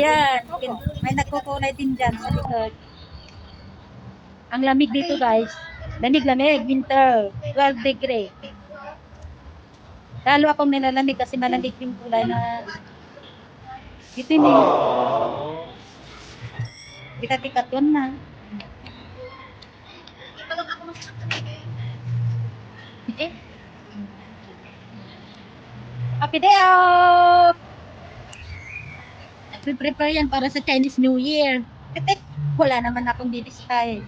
Yan. May nagkukulay din dyan sa likod. Ang lamig dito guys. Lamig-lamig. Winter. 12 degree. Lalo akong nilalamig kasi malamig yung kulay na dito yun eh. Tikat-tikat yun na. Eh. Happy day off! Prepare yan para sa Chinese New Year. Wala naman akong didisguise.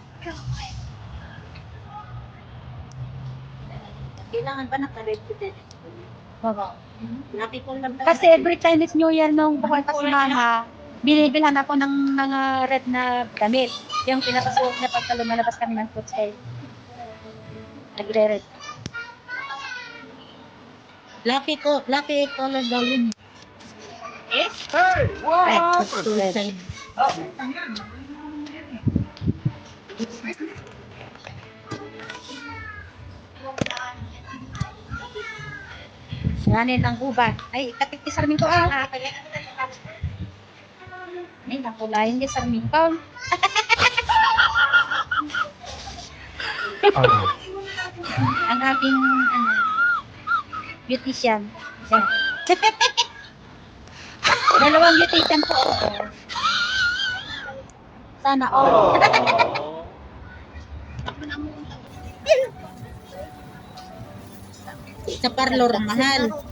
Kailangan ba naka-reputed? Oo. Kasi every Chinese New Year nung pupunta si mama, binibilhan ako ng mga red na damit. Yung pinakasuot na pagka lumalabas kami ng kotse. Nagre-red. Lucky color daw yun. Hey, what happened? Yanin ang uban. Ay, katikis sa ko ah. Ay, nakulayan niya sa ko. Ang aking beautician. Yan. Dalawang beautician po. Sana all. Sa parlor mahal.